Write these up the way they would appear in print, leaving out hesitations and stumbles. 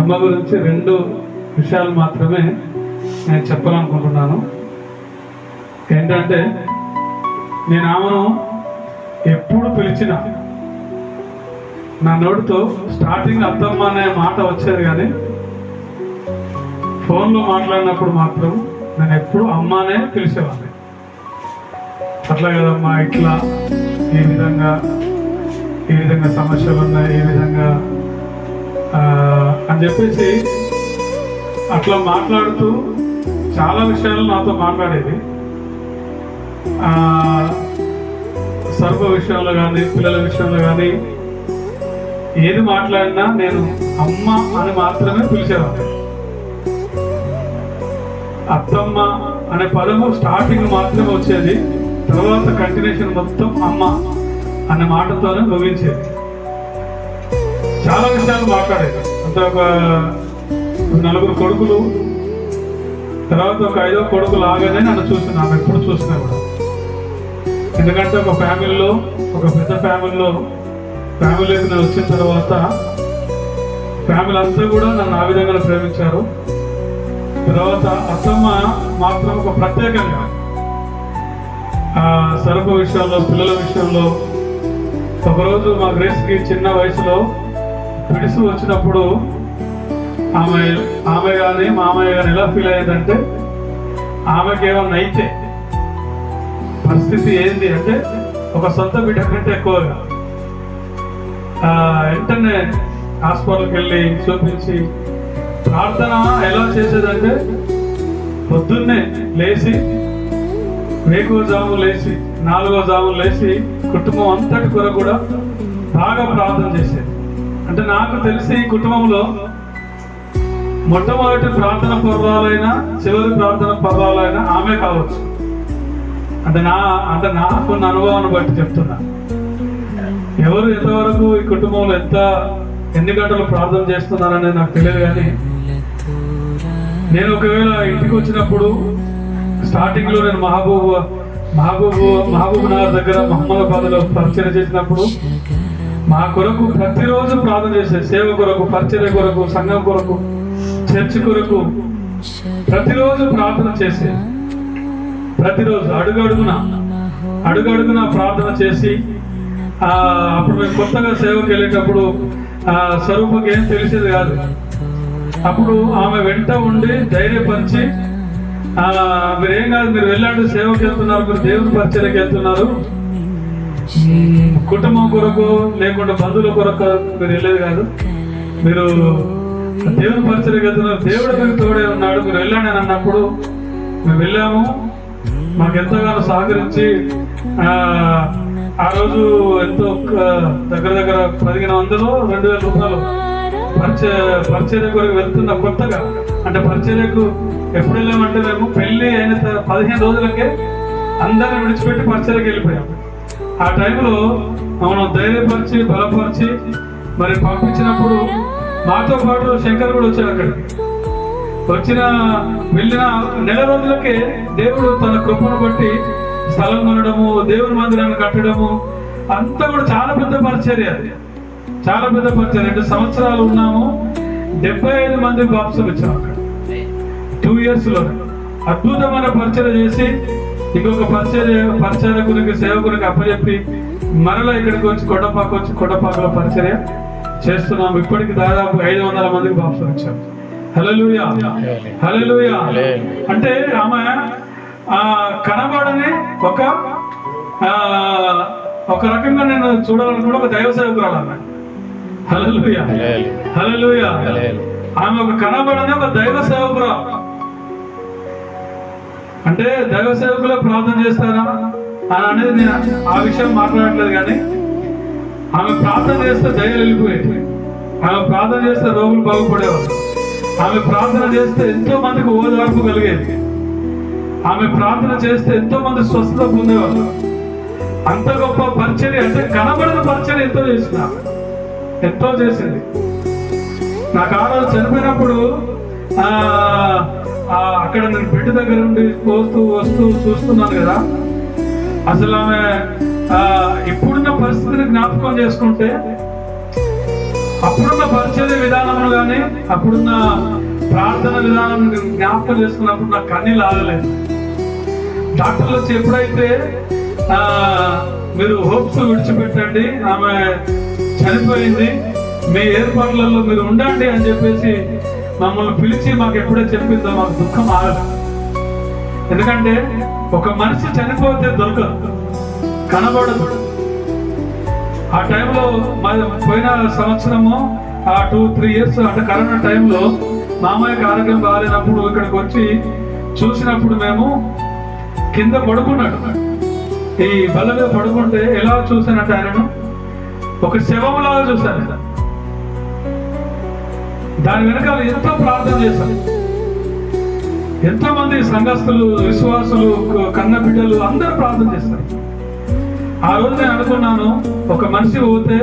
అమ్మ గురించి 2 విషయాలు మాత్రమే నేను చెప్పాలనుకుంటున్నాను. ఏంటంటే, నేను ఆమెను ఎప్పుడు పిలిచినా నా నోటితో స్టార్టింగ్ అత్తమ్మ అనే మాట వచ్చేది, కానీ ఫోన్లో మాట్లాడినప్పుడు మాత్రం నేను ఎప్పుడు అమ్మనే పిలిచేవాడిని. అట్లా కదమ్మా, ఇట్లా ఈ విధంగా సమస్యలు ఉన్నాయి, ఈ విధంగా అని చెప్పేసి అట్లా మాట్లాడుతూ చాలా విషయాలు నాతో మాట్లాడేది. సర్వ విషయంలో కానీ పిల్లల విషయంలో కానీ ఏది మాట్లాడినా నేను అమ్మ అని మాత్రమే పిలిచేవాడిని. అత్తమ్మ అనే పదము స్టార్టింగ్ మాత్రమే వచ్చేది, తర్వాత కంటిన్యూషన్ మొత్తం అమ్మ అనే మాటతోనే ముగించేది. చాలా విషయాలు మాట్లాడేది. అంటే ఒక 4 కొడుకులు, తర్వాత ఒక 5వ కొడుకు లాగానే నన్ను చూసిన, ఆమె ఎప్పుడు చూసినా కూడా. ఎందుకంటే ఒక పెద్ద ఫ్యామిలీకి నేను వచ్చిన తర్వాత ఫ్యామిలీ అంతా కూడా నన్ను ఆ విధంగా ప్రేమించారు. తర్వాత అత్తమ్మ మాత్రం ఒక ప్రత్యేకంగా సరుకు విషయంలో, పిల్లల విషయంలో. ఒకరోజు మా గ్రేస్కి చిన్న వయసులో పిడుసు వచ్చినప్పుడు ఆమె కానీ మామయ్య కానీ ఎలా ఫీల్ అయ్యేదంటే, ఆమెకి ఏమన్నా అయితే పరిస్థితి ఏంటి అంటే ఒక సొంత బిడ్డ కంటే ఎక్కువగా వెంటనే హాస్పిటల్కి వెళ్ళి చూపించి ప్రార్థన ఎలా చేసేదంటే, పొద్దున్నే లేచి 4వ జాము లేచి 4వ జాము లేచి కుటుంబం అంతటి కొరకు కూడా బాగా ప్రార్థన చేసేది. అంటే నాకు తెలిసి కుటుంబంలో మొట్టమొదటి ప్రార్థన పర్వాలైనా చివరి ప్రార్థన పర్వాలైనా ఆమె కావచ్చు. అంటే నాకున్న అనుభవాన్ని బట్టి చెప్తున్నా. ఎవరు ఎంతవరకు ఈ కుటుంబంలో ఎన్ని గంటలు ప్రార్థన చేస్తున్నారనేది నాకు తెలియదు, కానీ నేను ఒకవేళ ఇంటికి వచ్చినప్పుడు స్టార్టింగ్ లో నేను మహబూబ్ నగర్ దగ్గర మహమ్మదాబాద్లో పరిచయం చేసినప్పుడు మా కొరకు ప్రతిరోజు ప్రార్థన చేసే, సేవ కొరకు, పరిచర్య కొరకు, సంఘం కొరకు, చర్చ్ కొరకు ప్రతిరోజు ప్రార్థన చేసే, ప్రతిరోజు అడుగడుగున ప్రార్థన చేసి, అప్పుడు మేము కొత్తగా సేవకి వెళ్ళేటప్పుడు స్వరూపకి ఏం తెలిసేది కాదు. అప్పుడు ఆమె వెంట ఉండి ధైర్యపరిచి, మీరేం కాదు, మీరు వెళ్ళండి, సేవకి వెళ్తున్నారు, మీరు దేవుని పరిచర్యకి వెళ్తున్నారు, కుటుంబం కొరకు లేకుండా బంధువుల కొరకు మీరు వెళ్ళేది కాదు, మీరు దేవుని పరిచర్యకి వెళ్తున్నారు, దేవుడు మీకు తోడే ఉన్నాడు, మీరు వెళ్ళండి అని అన్నప్పుడు మేము వెళ్ళాము. మాకు ఎంతగానో సహకరించి ఆ రోజు ఎంతో దగ్గర 1500-2000 రూపాయలు పరిచర్య కొరకు వెళ్తున్న కొత్తగా. అంటే పరిచర్యకు ఎప్పుడు వెళ్ళామంటే, మేము పెళ్లి అయిన 15 రోజులకే అందరిని విడిచిపెట్టి పరిచర్యకి వెళ్ళిపోయాము. ఆ టైంలో మనం ధైర్యపరిచి బలపరిచి మరి పంపించినప్పుడు మాతో పాటు శంకర్ కూడా వచ్చాడు. అక్కడికి వెళ్ళిన నెల రోజులకే దేవుడు తన కృపను బట్టి స్థలం కొనడము, దేవుని మందిరాన్ని కట్టడము, అంతా కూడా చాలా పెద్ద పరిచర్య. అది చాలా పెద్ద పరిచర్య. 2 సంవత్సరాలు ఉన్నాము, 75 మంది బాప్సులు వచ్చాము అక్కడ 2 years లో. అద్భుతమైన పరిచర్య చేసి ఇంకొక పరిచర్య గురించి, సేవకునికి అప్పచెప్పి మరలా ఇక్కడికి వచ్చి కొట్టపాకలో పరిచర్య చేస్తున్నాము. ఇప్పటికి దాదాపు 500 మందికి బాప్సులు వచ్చాము. హల్లెలూయా, హల్లెలూయా. అంటే ఆమె కనబడని ఒక రకంగా నేను చూడాలనుకున్న ఒక దైవ సేవకురాలు ఆమె. హల్లెలూయా, హల్లెలూయా. ఆమె ఒక కనబడని ఒక దైవ సేవకురాలు. అంటే దైవ సేవకులే ప్రార్థన చేస్తారా అనేది నేను ఆ విషయం మాట్లాడట్లేదు, కానీ ఆమె ప్రార్థన చేస్తే దయ్యాలు వెళ్ళిపోయేది, ఆమె ప్రార్థన చేస్తే రోగులు బాగుపడేవారు, ఆమె ప్రార్థన చేస్తే ఎంతో మందికి ఓదార్పు కలిగేది, ఆమె ప్రార్థన చేస్తే ఎంతో మంది స్వస్థత పొందేవారు. అంత గొప్ప పరిచర్య, అంటే కనబడిన పరిచర్య ఎంతో చేసింది. నాకు ఆ రోజు చనిపోయినప్పుడు అక్కడ నేను బెడ్ దగ్గర నుండి వస్తూ చూస్తున్నాను కదా, అసలు ఆమె ఇప్పుడున్న పరిస్థితిని జ్ఞాపకం చేసుకుంటే అప్పుడున్న పరిచర్య విధానం కానీ అప్పుడున్న ప్రార్థన విధానం జ్ఞాపకం చేసుకున్నప్పుడు నాకు కన్నీళ్ళు ఆగలేదు. డాక్టర్లు వచ్చి ఎప్పుడైతే మీరు హోప్స్ విడిచిపెట్టండి, ఆమె చనిపోయింది, మీ ఏర్పాట్లలో మీరు ఉండండి అని చెప్పేసి మమ్మల్ని పిలిచి మాకు ఎప్పుడైతే చెప్పిందో మాకు దుఃఖం ఆగదు. ఎందుకంటే ఒక మనిషి చనిపోతే దొరకదు, కనబడదు. ఆ టైంలో పోయిన సంవత్సరము ఆ 2-3 years అంటే కరోనా టైంలో మామయ్యకి ఆరోగ్యం బాగాలేనప్పుడు ఇక్కడికి వచ్చి చూసినప్పుడు మేము కింద పడుకున్నాడు, ఈ బల్ల మీద పడుకుంటే ఎలా చూశానంటే ఆయనను ఒక శవంలాగా చూశాను. దాని వెనకాల ఎంతో ప్రార్థన చేశాను. ఎంతో మంది సంఘస్థులు, విశ్వాసులు, కన్న బిడ్డలు అందరూ ప్రార్థన చేస్తారు. ఆ రోజు నేను అనుకున్నాను, ఒక మనిషి పోతే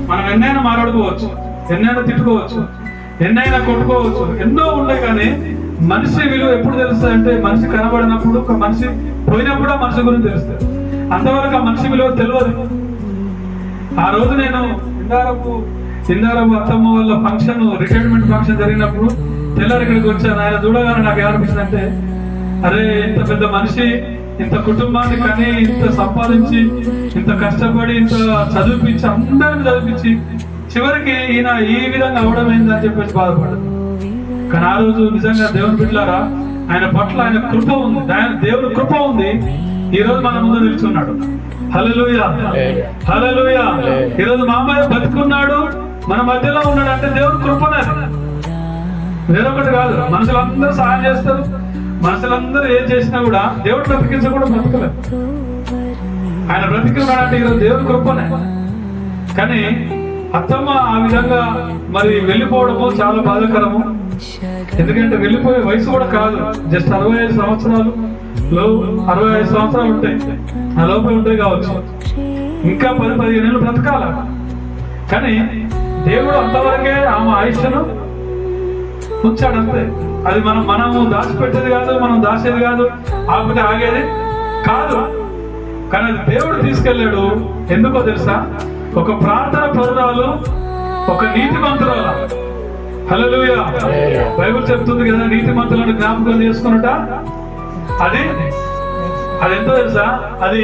మనం ఎన్నైనా మాట్లాడుకోవచ్చు, ఎన్నైనా తిట్టుకోవచ్చు, ఎన్నైనా కొట్టుకోవచ్చు, ఎన్నో ఉండే, కానీ మనిషి విలువ ఎప్పుడు తెలుస్తుంది అంటే మనిషి కనబడినప్పుడు, ఒక మనిషి పోయినప్పుడు ఆ మనిషి గురించి తెలుస్తుంది. అంతవరకు ఆ మనిషి విలువ తెలియదు. ఆ రోజు నేను ఇందారపు అత్తమ్మ వాళ్ళ ఫంక్షన్, రిటైర్మెంట్ ఫంక్షన్ జరిగినప్పుడు తెల్లారి ఇక్కడికి వచ్చాను. ఆయన చూడగానే నాకు ఏమనిపిస్తుంది అంటే, అరే ఇంత పెద్ద మనిషి ఇంత కుటుంబాన్ని కానీ ఇంత సంపాదించి ఇంత కష్టపడి ఇంత చదివిపించి అందరిని చదివించి చివరికి ఈయన ఈ విధంగా అవడం ఏందని చెప్పేసి బాధపడదు. కానీ ఆ రోజు నిజంగా దేవుని బిడ్డలారా, ఆయన పట్ల ఆయన కృప ఉంది, దేవుని కృప ఉంది. ఈ రోజు మన ముందు నిల్చున్నాడు. హల్లెలూయా, హల్లెలూయా. ఈ రోజు మామయ్య బతుకున్నాడు, మన మధ్యలో ఉన్నాడు అంటే దేవుని కృపనే, వేరొకటి కాదు. మనుషులందరూ సహాయం చేస్తారు, మనుషులందరూ ఏం చేసినా కూడా దేవుడు బ్రతికించకుండా బ్రతకలేదు. ఆయన బ్రతికున్నాడంటే ఈరోజు దేవుని కృపనే. కానీ అత్తమ్మ ఆ విధంగా మరి వెళ్ళిపోవడము చాలా బాధాకరము. ఎందుకంటే వెళ్ళిపోయే వయసు కూడా కాదు, జస్ట్ 65 సంవత్సరాలు, 65 సంవత్సరాలు ఉంటాయి, ఆ లోపే ఉంటాయి కావచ్చు. ఇంకా 10-15 ఏళ్ళు బ్రతకాల. కానీ దేవుడు అంతవరకే ఆమె ఆయుష్ను ఉంచాడు, అంతే. అది మనము దాచిపెట్టేది కాదు, మనం దాచేది కాదు, ఆపితే ఆగేది కాదు. కానీ అది దేవుడు తీసుకెళ్ళాడు. ఎందుకో తెలుసా? ఒక ప్రార్థన పరురాలు, ఒక నీతిమంతురాల. హల్లెలూయా. బైబిల్ చెప్తుంది కదా, నీతిమంతులను జ్ఞాపకం చేసుకున్నట అది ఎంతో తెలుసా? అది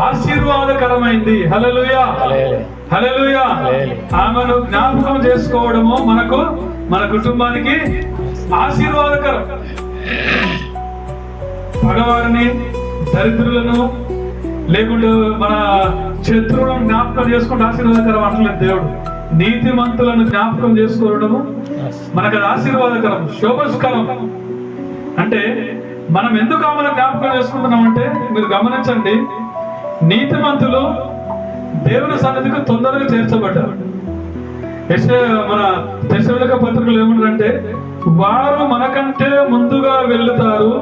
ఆశీర్వాదకరమైంది. హల్లెలూయా, హల్లెలూయా. ఆమెను జ్ఞాపకం చేసుకోవడము మన కుటుంబానికి ఆశీర్వాదకరం. పగవారిని, దరిద్రులను, లేకుంటే మన శత్రువులను జ్ఞాపకం చేసుకుంటే ఆశీర్వాదకరం అంటలేదు దేవుడు. నీతిమంతులను జ్ఞాపకం చేసుకోవడము మనకు అది ఆశీర్వాదకరం, శోభస్కరం. అంటే మనం ఎందుకు ఆమెను జ్ఞాపకం చేసుకుంటున్నాం అంటే, మీరు గమనించండి, నీతిమంతులు దేవుని సన్నిధికి తొందరగా చేర్చబడ్డారు. మన తెస్సలోనిక పత్రికలు ఏమంటారంటే, వారు మనకంటే ముందుగా వెళ్తారు,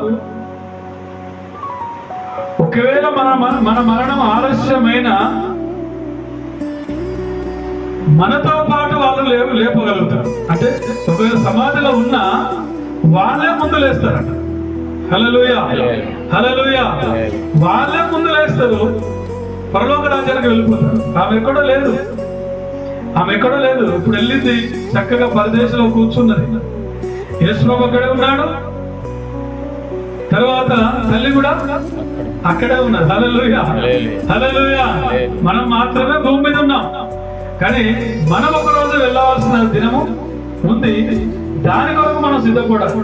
ఒకవేళ మన మరణం ఆలస్యమైన మనతో పాటు వాళ్ళు లేపగలుగుతారు. అంటే ఒకవేళ సమాధిలో ఉన్నా వాళ్ళే ముందు లేస్తారట. హల్లెలూయా, హల్లెలూయా. వాళ్ళే ముందు లేస్తారు, పరలోక రాజ్యానికి వెళ్ళిపోతారు. ఆమె ఎక్కడో లేదు, ఇప్పుడు వెళ్ళింది చక్కగా పరదేశంలో కూర్చున్నది. యేసుప్రభు అక్కడే ఉన్నాడు, తర్వాత తల్లి కూడా అక్కడే ఉన్నది. హల్లెలూయా, హల్లెలూయా. మనం మాత్రమే భూమి మీద ఉన్నాం, కానీ మనం ఒక రోజు వెళ్ళవలసిన దినము ఉంది. దాని కొరకు మనం సిద్ధపడాలి.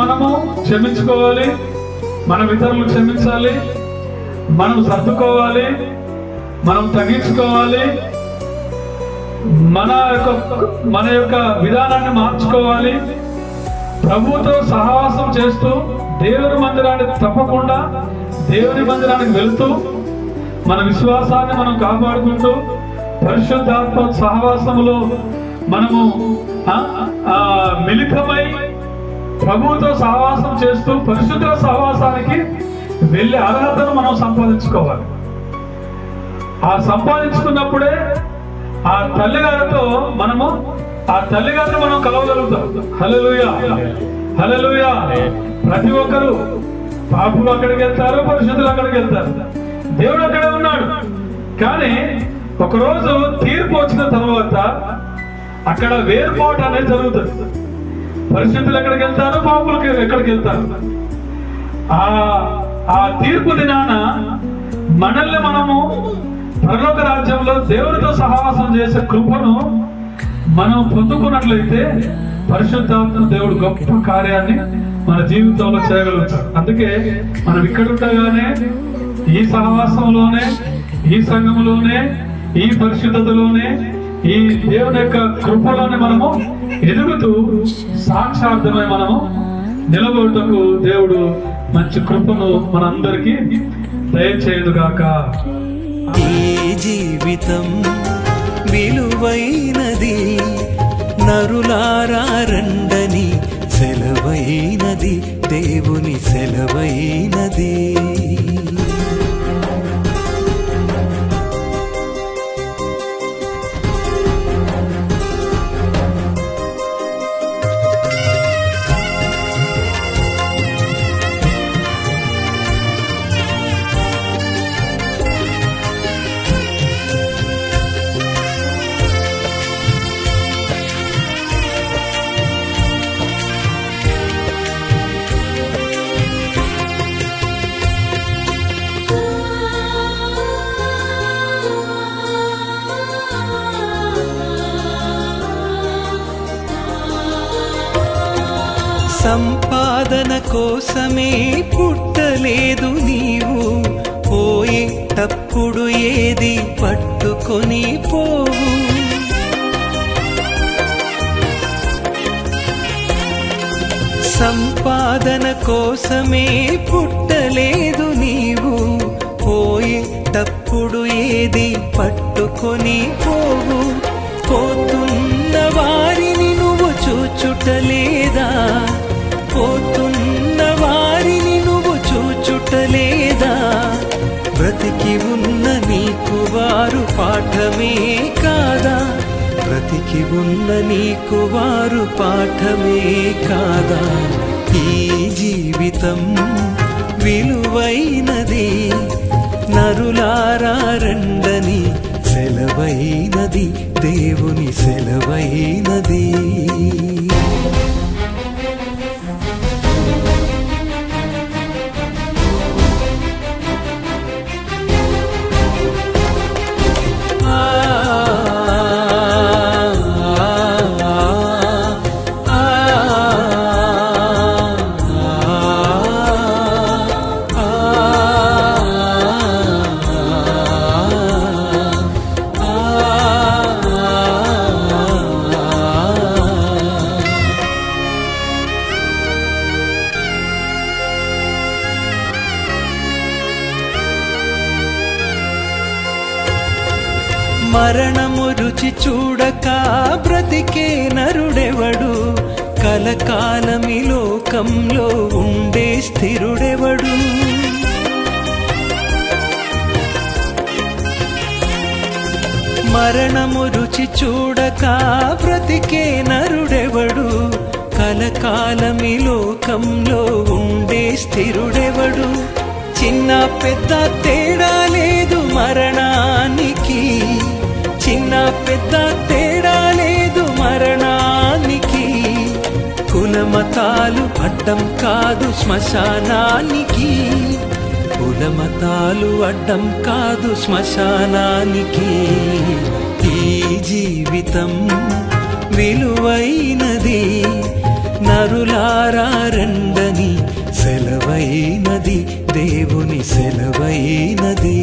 మనము క్షమించుకోవాలి, మనం ఇతరులు క్షమించాలి, మనం సర్దుకోవాలి, మనం తగ్గించుకోవాలి, మన యొక్క విధానాన్ని మార్చుకోవాలి. ప్రభువుతో సహవాసం చేస్తూ దేవుని మందిరానికి తప్పకుండా దేవుని మందిరానికి వెళుతూ మన విశ్వాసాన్ని మనం కాపాడుకుంటూ పరిశుద్ధాత్మ సహవాసములో మనము మిళితమై ప్రభువుతో సహవాసం చేస్తూ పరిశుద్ధ సహవాసానికి వెళ్ళే అర్హతను మనం సంపాదించుకోవాలి. ఆ సంపాదించుకున్నప్పుడే ఆ తల్లిగారితో మనం కలవగలుగుతాం. హల్లెలూయా, హల్లెలూయా. ప్రతి ఒక్కరు, పాపులు అక్కడికి వెళ్తారు, పరిశుద్ధులు అక్కడికి వెళ్తారు, దేవుడు అక్కడే ఉన్నాడు. కానీ ఒకరోజు తీర్పు వచ్చిన తర్వాత అక్కడ వేర్పాటు అనేది జరుగుతుంది. పరిశుద్ధులు ఎక్కడికి వెళ్తారు, పాపులకు ఎక్కడికి వెళ్తారు. ఆ తీర్పు దినాన మనల్ని మనము పరలోక రాజ్యంలో దేవునితో సహవాసం చేసే కృపను మనం పొందుకున్నట్లయితే పరిశుద్ధాత్మ దేవుడు గొప్ప కార్యాన్ని మన జీవితంలో చేయగలుగుతాడు. అందుకే మనం ఇక్కడ ఉండగానే, ఈ సహవాసంలోనే, ఈ సంఘంలోనే, ఈ పరిశుద్ధతలోనే, ఈ దేవుని యొక్క కృపలోనే మనము ఎదుగుతూ సాక్షార్థమై మనము నిలబడుటకు దేవుడు మంచి కృపను మనందరికీ దయచేయుగాక. ఈ జీవితం విలువైనది, నరులారా రండని సెలవైనది, దేవుని సెలవైనది. సంపాదన కోసమే పుట్టలేదు నీవు, పోయేటప్పుడు ఏది పట్టుకొని పోవు. సంపాదన కోసమే పుట్టలేదు నీవు, పోయేటప్పుడు ఏది పట్టుకొని పోవు. పోతున్న వారిని నువ్వు చూచుటలేదా, పోతున్న వారిని నువ్వు చూచుటలేదా. బ్రతికి ఉన్న నీకు వారు పాఠమే కాదా, బ్రతికి ఉన్న నీకు వారు పాఠమే కాదా. ఈ జీవితం విలువైనది, నరులారా రండని సెలవైనది, దేవుని సెలవైనది. మరణము రుచి చూడక బ్రతికే నరుడెవడు, కలకాలమి లోకంలో ఉండే స్థిరుడెవడు. మరణము రుచి చూడక బ్రతికే నరుడెవడు, కలకాలమి లోకంలో ఉండే స్థిరుడెవడు. చిన్న పెద్ద తేడా లేదు మరణానికి, చిన్న పెద్ద తేడా లేదు మరణానికి. కులమతాలు అడ్డం కాదు శ్మశానానికి, కులమతాలు అడ్డం కాదు శ్మశానానికి. ఈ జీవితం విలువైనది, నరులారా రండని సెలవైనది, దేవుని సెలవైనది.